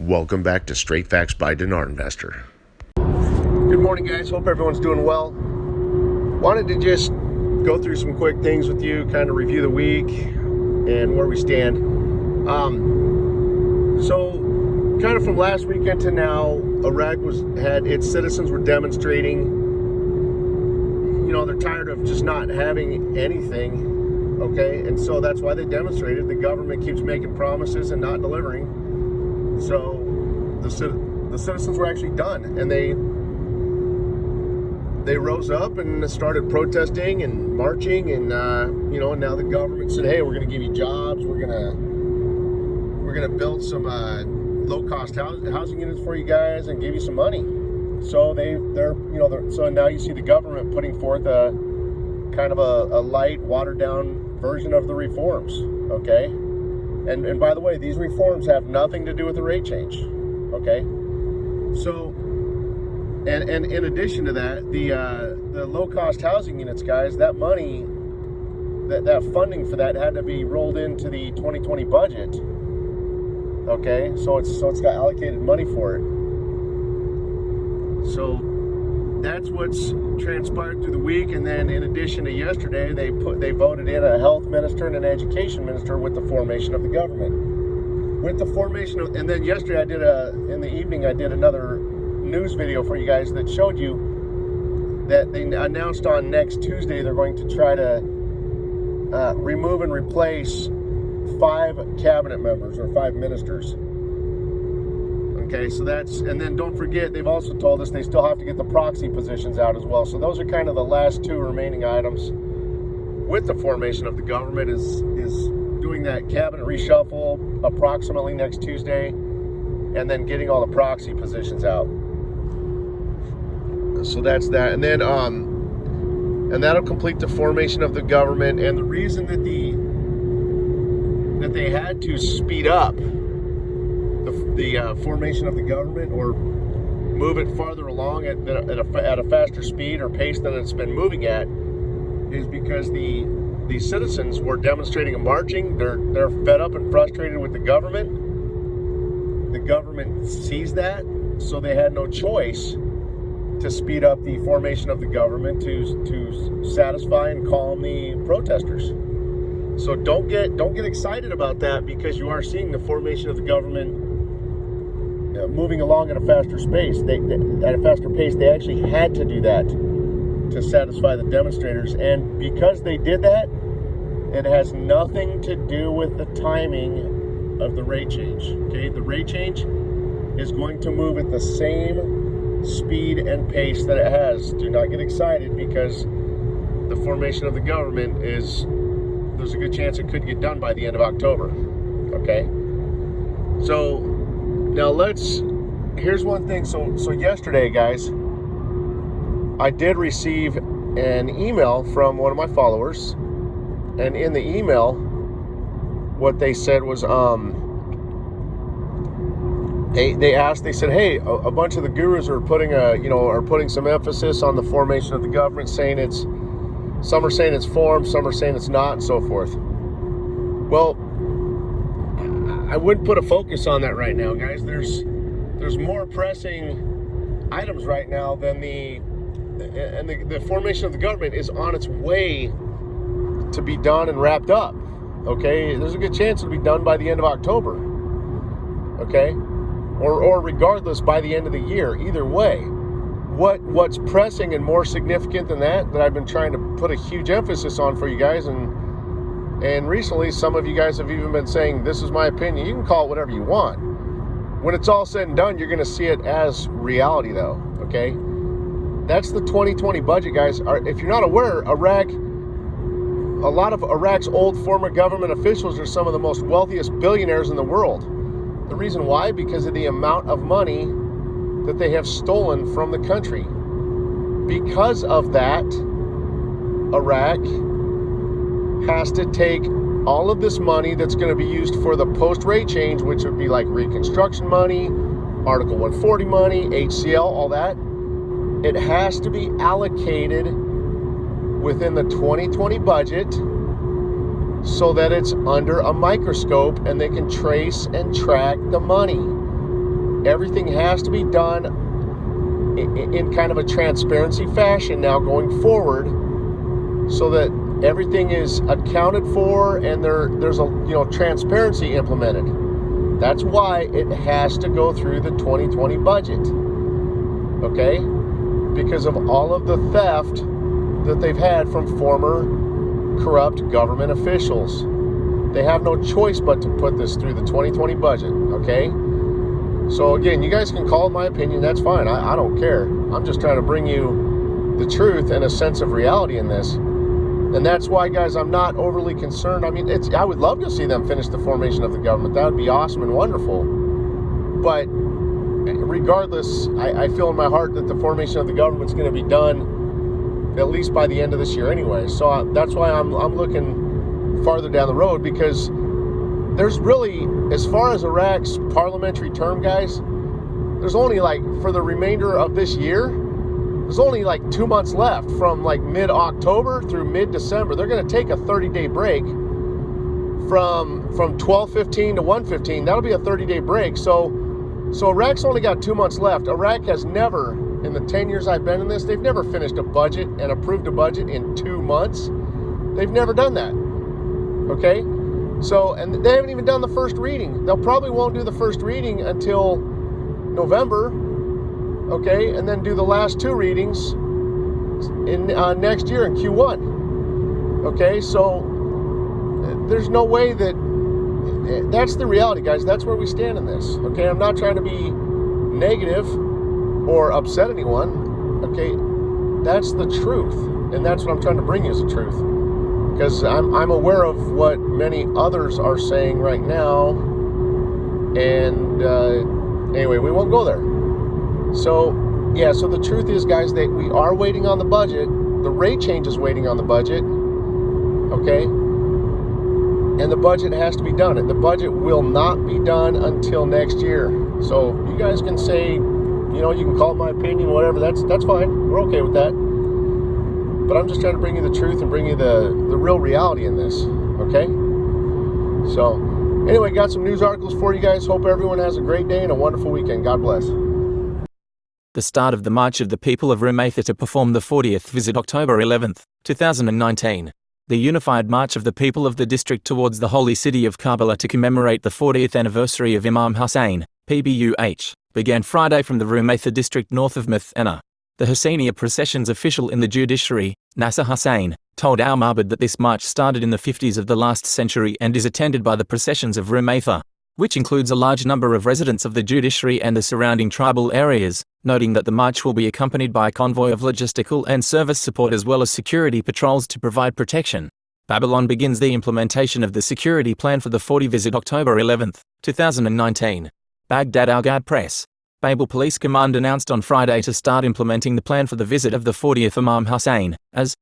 Welcome back to Straight Facts by Dinar Investor. Good morning, guys. Hope everyone's doing well. Wanted to just go through some quick things with you, kind of review the week and where we stand. So kind of from last weekend to now, Iraq had its citizens were demonstrating. You know, they're tired of just not having anything, okay? And so that's why they demonstrated. The government keeps making promises and not delivering. So the citizens were actually done, and they rose up and started protesting and marching, and and now the government said, hey, we're going to give you jobs, we're going to build some low-cost housing units for you guys and give you some money. So so now you see the government putting forth a kind of a light, watered-down version of the reforms, okay? And by the way, these reforms have nothing to do with the rate change, okay? So, and in addition to that, the low-cost housing units, guys, that money, that funding for that had to be rolled into the 2020 budget, okay? So it's got allocated money for it. So that's what's transpired through the week. And then in addition to yesterday, they voted in a health minister and an education minister with the formation of the government. With the formation of, and then yesterday in the evening I did another news video for you guys that showed you that they announced on next Tuesday they're going to try to remove and replace 5 cabinet members or 5 ministers. Okay, so and then don't forget, they've also told us they still have to get the proxy positions out as well. So those are kind of the last 2 remaining items with the formation of the government is doing that cabinet reshuffle approximately next Tuesday, and then getting all the proxy positions out. So that's that. And then and that'll complete the formation of the government. And the reason that they had to speed up the formation of the government or move it farther along at a faster speed or pace than it's been moving at is because the citizens were demonstrating and marching. They're fed up and frustrated with the government. The government sees that, so they had no choice to speed up the formation of the government to satisfy and calm the protesters. So don't get excited about that, because you are seeing the formation of the government moving along at a faster pace. At a faster pace, they actually had to do that to satisfy the demonstrators, and because they did that, it has nothing to do with the timing of the rate change. Okay, the rate change is going to move at the same speed and pace that it has. Do not get excited, because the formation of the government there's a good chance it could get done by the end of October. Okay, so now here's one thing. So yesterday, guys, I did receive an email from one of my followers, and in the email, what they said was, they said, hey, a bunch of the gurus are putting some emphasis on the formation of the government, saying some are saying it's formed, some are saying it's not, and so forth. Well, I wouldn't put a focus on that right now, guys. There's more pressing items right now than the formation of the government is on its way to be done and wrapped up. Okay, there's a good chance it'll be done by the end of October. Okay, or regardless by the end of the year. Either way, what's pressing and more significant than that I've been trying to put a huge emphasis on for you guys, and recently some of you guys have even been saying, this is my opinion. You can call it whatever you want. When it's all said and done, you're going to see it as reality, though, okay? That's the 2020 budget, guys. If you're not aware, a lot of Iraq's old former government officials are some of the most wealthiest billionaires in the world. The reason why? Because of the amount of money that they have stolen from the country. Because of that, Iraq has to take all of this money that's going to be used for the post-rate change, which would be like reconstruction money, Article 140 money, HCL, all that. It has to be allocated within the 2020 budget so that it's under a microscope and they can trace and track the money. everything has to be done in kind of a transparency fashion now going forward, so that everything is accounted for and there's a transparency implemented. That's why it has to go through the 2020 budget, okay? Because of all of the theft that they've had from former corrupt government officials. They have no choice but to put this through the 2020 budget, okay? So again, you guys can call it my opinion, that's fine, I don't care. I'm just trying to bring you the truth and a sense of reality in this. And that's why, guys, I'm not overly concerned. I mean, I would love to see them finish the formation of the government. That would be awesome and wonderful. But regardless, I feel in my heart that the formation of the government's going to be done at least by the end of this year anyway. So that's why I'm looking farther down the road, because there's really, as far as Iraq's parliamentary term, guys, there's only for the remainder of this year, there's only 2 months left from mid-October through mid-December. They're going to take a 30-day break from 12/15 to 1/15. That'll be a 30-day break. So Iraq's only got 2 months left. Iraq has never, in the 10 years I've been in this, they've never finished a budget and approved a budget in 2 months. They've never done that. Okay? So, and they haven't even done the first reading. They'll probably won't do the first reading until November. Okay, and then do the last 2 readings in next year in Q1. Okay, so there's no way that's the reality, guys. That's where we stand in this. Okay, I'm not trying to be negative or upset anyone. Okay, that's the truth, and that's what I'm trying to bring you as the truth, because I'm aware of what many others are saying right now, and anyway, we won't go there. So, yeah, so the truth is, guys, that we are waiting on the budget. The rate change is waiting on the budget, okay? And the budget has to be done. And the budget will not be done until next year. So you guys can say, you can call it my opinion, whatever. That's fine. We're okay with that. But I'm just trying to bring you the truth and bring you the real reality in this, okay? So, anyway, got some news articles for you guys. Hope everyone has a great day and a wonderful weekend. God bless. The start of the March of the People of Rumeitha to perform the 40th visit October 11, 2019. The Unified March of the People of the District towards the Holy City of Karbala to commemorate the 40th anniversary of Imam Hussein, PBUH, began Friday from the Rumeitha district north of Methana. The Husseiniya procession's official in the judiciary, Nasser Hussein, told Al Mabad that this march started in the 50s of the last century and is attended by the processions of Rumeitha, which includes a large number of residents of the judiciary and the surrounding tribal areas, noting that the march will be accompanied by a convoy of logistical and service support as well as security patrols to provide protection. Babylon begins the implementation of the security plan for the 40 visit October 11, 2019. Baghdad Al-Ghad Press. Babel Police Command announced on Friday to start implementing the plan for the visit of the 40th Imam Hussein,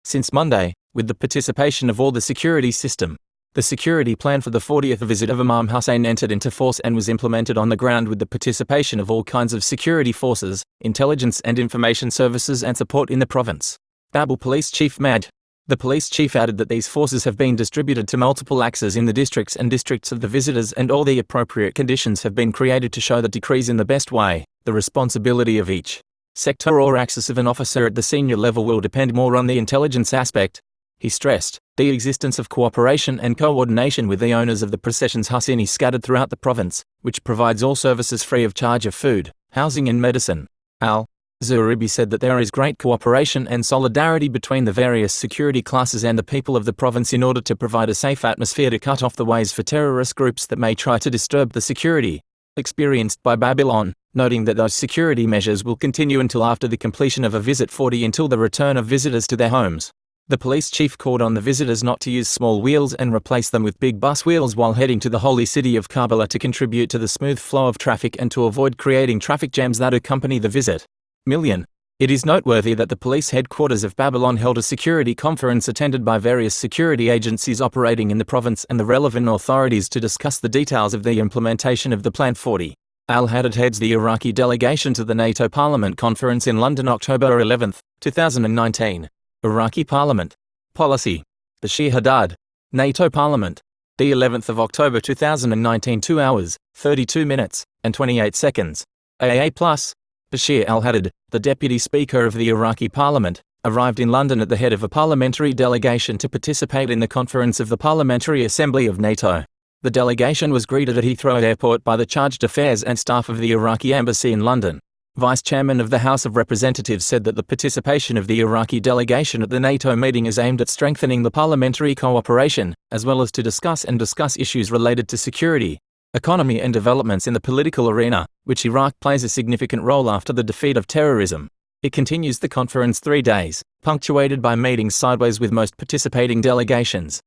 since Monday, with the participation of all the security system. The security plan for the 40th visit of Imam Hussein entered into force and was implemented on the ground with the participation of all kinds of security forces, intelligence and information services and support in the province. Babel Police Chief Mad. The police chief added that these forces have been distributed to multiple axes in the districts of the visitors, and all the appropriate conditions have been created to show the decrees in the best way. The responsibility of each sector or axis of an officer at the senior level will depend more on the intelligence aspect. He stressed the existence of cooperation and coordination with the owners of the processions Husseini scattered throughout the province, which provides all services free of charge of food, housing and medicine. Al-Zuribi said that there is great cooperation and solidarity between the various security classes and the people of the province in order to provide a safe atmosphere to cut off the ways for terrorist groups that may try to disturb the security experienced by Babylon, noting that those security measures will continue until after the completion of a Visit 40 until the return of visitors to their homes. The police chief called on the visitors not to use small wheels and replace them with big bus wheels while heading to the holy city of Karbala to contribute to the smooth flow of traffic and to avoid creating traffic jams that accompany the visit. It is noteworthy that the police headquarters of Babylon held a security conference attended by various security agencies operating in the province and the relevant authorities to discuss the details of the implementation of the Plan 40. Al-Haddad heads the Iraqi delegation to the NATO Parliament Conference in London October 11, 2019. Iraqi Parliament. Policy. The Shia Haddad. NATO Parliament. The 11th of October 2019 2 hours, 32 minutes, and 28 seconds. AA+, Bashir al-Haddad, the Deputy Speaker of the Iraqi Parliament, arrived in London at the head of a parliamentary delegation to participate in the conference of the Parliamentary Assembly of NATO. The delegation was greeted at Heathrow Airport by the chargé d'affaires and staff of the Iraqi embassy in London. Vice Chairman of the House of Representatives said that the participation of the Iraqi delegation at the NATO meeting is aimed at strengthening the parliamentary cooperation, as well as to discuss issues related to security, economy and developments in the political arena, which Iraq plays a significant role after the defeat of terrorism. It continues the conference 3 days, punctuated by meetings sideways with most participating delegations.